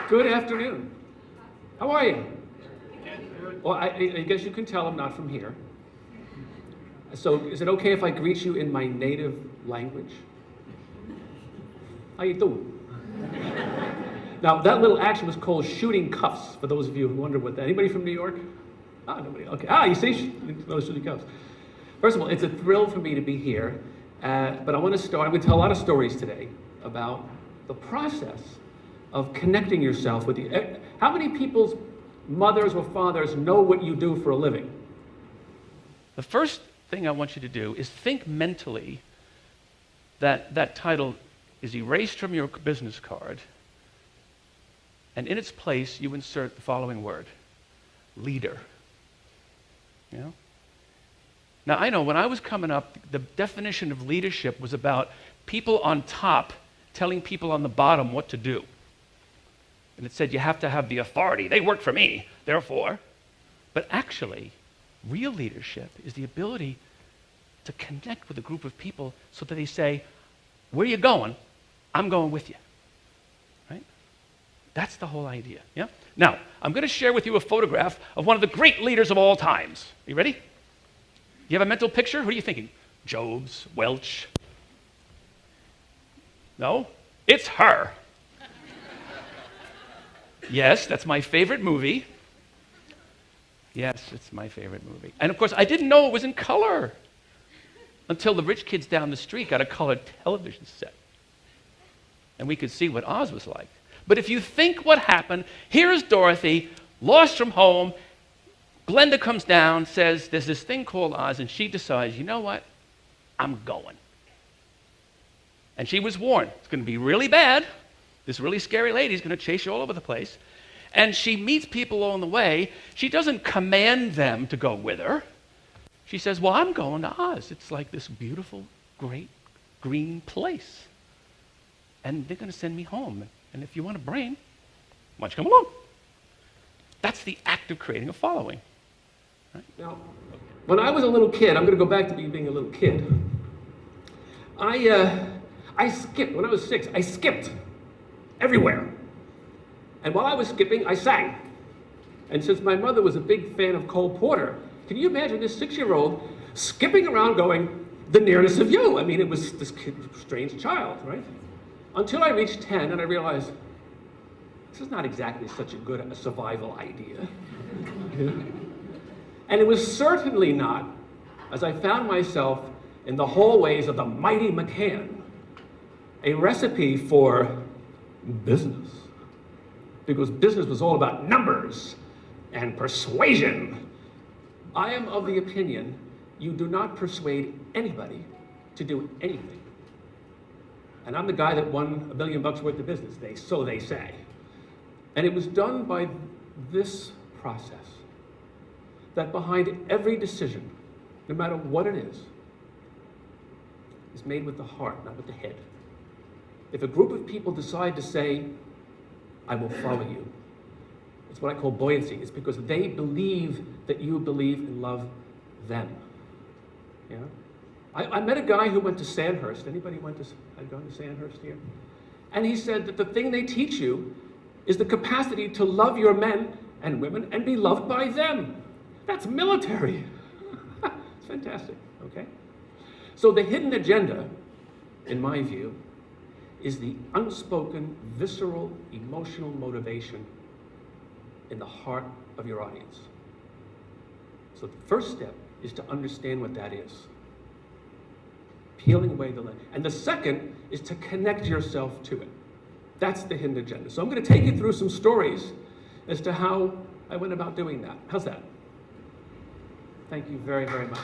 Good afternoon. How are you? Well, I guess you can tell I'm not from here. So is it okay if I greet you in my native language? How you doing? Now, that little action was called shooting cuffs, for those of you who wonder what that. Anybody from New York? Ah, nobody. Okay. You see? Those shooting cuffs. First of all, it's a thrill for me to be here. But I'm going to tell a lot of stories today about the process of connecting yourself with you. How many people's mothers or fathers know what you do for a living? The first thing I want you to do is think mentally that that title is erased from your business card, and in its place you insert the following word: leader. You know? Now, I know when I was coming up, the definition of leadership was about people on top telling people on the bottom what to do. And it said you have to have the authority. They work for me, therefore. But actually, real leadership is the ability to connect with a group of people so that they say, where are you going? I'm going with you. Right? That's the whole idea. Yeah? Now, I'm going to share with you a photograph of one of the great leaders of all times. Are you ready? You have a mental picture? Who are you thinking? Jobs, Welch? No? It's her. Yes, that's my favorite movie. Yes, it's my favorite movie. And of course, I didn't know it was in color until the rich kids down the street got a colored television set. And we could see what Oz was like. But if you think what happened, here's Dorothy, lost from home. Glenda comes down, says, there's this thing called Oz, and she decides, you know what? I'm going. And she was warned, it's going to be really bad. This really scary lady is going to chase you all over the place. And she meets people along the way. She doesn't command them to go with her. She says, well, I'm going to Oz. It's like this beautiful, great, green place. And they're going to send me home. And if you want a brain, why don't you come along? That's the act of creating a following. Right? Now, when I was a little kid, I'm going to go back to being a little kid. I skipped. When I was 6, I skipped everywhere. And while I was skipping, I sang. And since my mother was a big fan of Cole Porter, can you imagine this 6-year-old skipping around going, the nearness of you? I mean, it was this kid, strange child, right? Until I reached 10 and I realized, this is not exactly such a good survival idea. And it was certainly not, as I found myself in the hallways of the mighty McCann, a recipe for business. Because business was all about numbers and persuasion. I am of the opinion you do not persuade anybody to do anything. And I'm the guy that won $1 million worth of business, so they say. And it was done by this process, that behind every decision, no matter what it is made with the heart, not with the head. If a group of people decide to say, I will follow you, it's what I call buoyancy. It's because they believe that you believe and love them. Yeah? I met a guy who went to Sandhurst. Anybody had gone to Sandhurst here? And he said that the thing they teach you is the capacity to love your men and women and be loved by them. That's military. It's fantastic, okay? So the hidden agenda, in my view, is the unspoken, visceral, emotional motivation in the heart of your audience. So the first step is to understand what that is. Peeling away the lens. And the second is to connect yourself to it. That's the hidden agenda. So I'm going to take you through some stories as to how I went about doing that. How's that? Thank you very, very much.